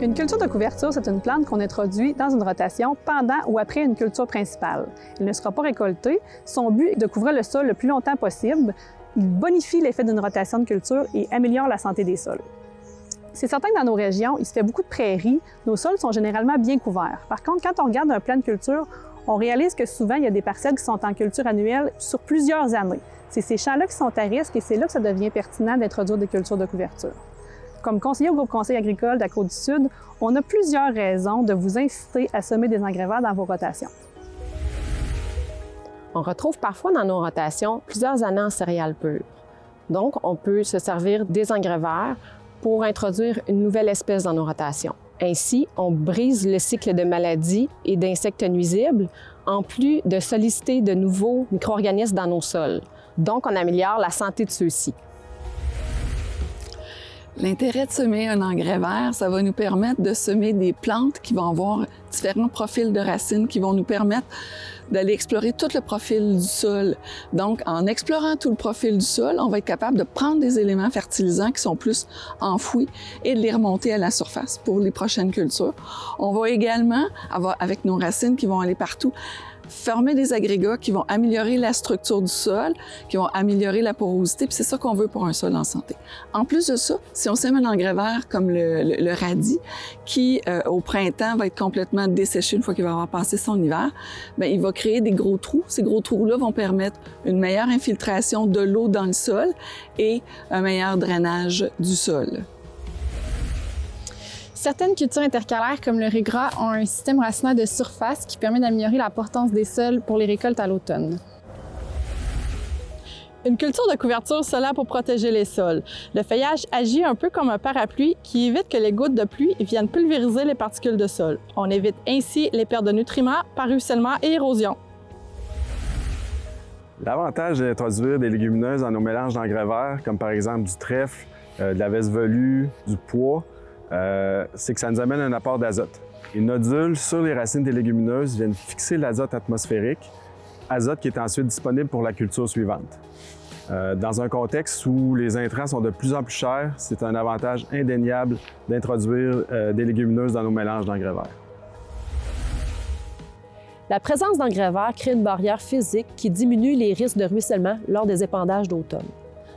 Une culture de couverture, c'est une plante qu'on introduit dans une rotation pendant ou après une culture principale. Elle ne sera pas récoltée. Son but est de couvrir le sol le plus longtemps possible. Il bonifie l'effet d'une rotation de culture et améliore la santé des sols. C'est certain que dans nos régions, il se fait beaucoup de prairies. Nos sols sont généralement bien couverts. Par contre, quand on regarde un plan de culture, on réalise que souvent, il y a des parcelles qui sont en culture annuelle sur plusieurs années. C'est ces champs-là qui sont à risque et c'est là que ça devient pertinent d'introduire des cultures de couverture. Comme conseiller au groupe Conseil agricole de la Côte-du-Sud, on a plusieurs raisons de vous inciter à semer des engrais verts dans vos rotations. On retrouve parfois dans nos rotations plusieurs années en céréales pures. Donc, on peut se servir des engrais verts pour introduire une nouvelle espèce dans nos rotations. Ainsi, on brise le cycle de maladies et d'insectes nuisibles, en plus de solliciter de nouveaux micro-organismes dans nos sols. Donc, on améliore la santé de ceux-ci. L'intérêt de semer un engrais vert, ça va nous permettre de semer des plantes qui vont avoir différents profils de racines qui vont nous permettre d'aller explorer tout le profil du sol. Donc, en explorant tout le profil du sol, on va être capable de prendre des éléments fertilisants qui sont plus enfouis et de les remonter à la surface pour les prochaines cultures. On va également avoir, avec nos racines qui vont aller partout, former des agrégats qui vont améliorer la structure du sol, qui vont améliorer la porosité, puis c'est ça qu'on veut pour un sol en santé. En plus de ça, si on sème un engrais vert comme le radis, qui au printemps va être complètement desséché une fois qu'il va avoir passé son hiver, bien, il va créer des gros trous. Ces gros trous-là vont permettre une meilleure infiltration de l'eau dans le sol et un meilleur drainage du sol. Certaines cultures intercalaires, comme le riz gras, ont un système racinaire de surface qui permet d'améliorer la portance des sols pour les récoltes à l'automne. Une culture de couverture solaire pour protéger les sols. Le feuillage agit un peu comme un parapluie qui évite que les gouttes de pluie viennent pulvériser les particules de sol. On évite ainsi les pertes de nutriments par ruissellement et érosion. L'avantage d'introduire des légumineuses dans nos mélanges d'engrais verts, comme par exemple du trèfle, de la veste velue, du pois, c'est que ça nous amène un apport d'azote. Les nodules sur les racines des légumineuses viennent fixer l'azote atmosphérique, azote qui est ensuite disponible pour la culture suivante. Dans un contexte où les intrants sont de plus en plus chers, c'est un avantage indéniable d'introduire des légumineuses dans nos mélanges d'engrais verts. La présence d'engrais verts crée une barrière physique qui diminue les risques de ruissellement lors des épandages d'automne.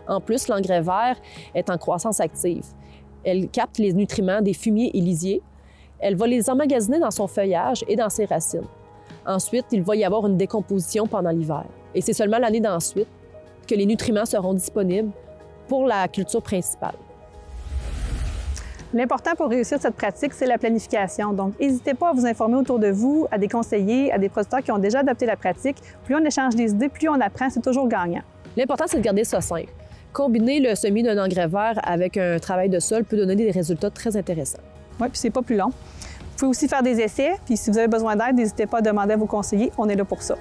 En plus, l'engrais vert est en croissance active. Elle capte les nutriments des fumiers et lisiers. Elle va les emmagasiner dans son feuillage et dans ses racines. Ensuite, il va y avoir une décomposition pendant l'hiver. Et c'est seulement l'année d'ensuite que les nutriments seront disponibles pour la culture principale. L'important pour réussir cette pratique, c'est la planification. Donc, n'hésitez pas à vous informer autour de vous, à des conseillers, à des producteurs qui ont déjà adopté la pratique. Plus on échange des idées, plus on apprend, c'est toujours gagnant. L'important, c'est de garder ça simple. Combiner le semis d'un engrais vert avec un travail de sol peut donner des résultats très intéressants. Oui, puis c'est pas plus long. Vous pouvez aussi faire des essais, puis si vous avez besoin d'aide, n'hésitez pas à demander à vos conseillers, on est là pour ça.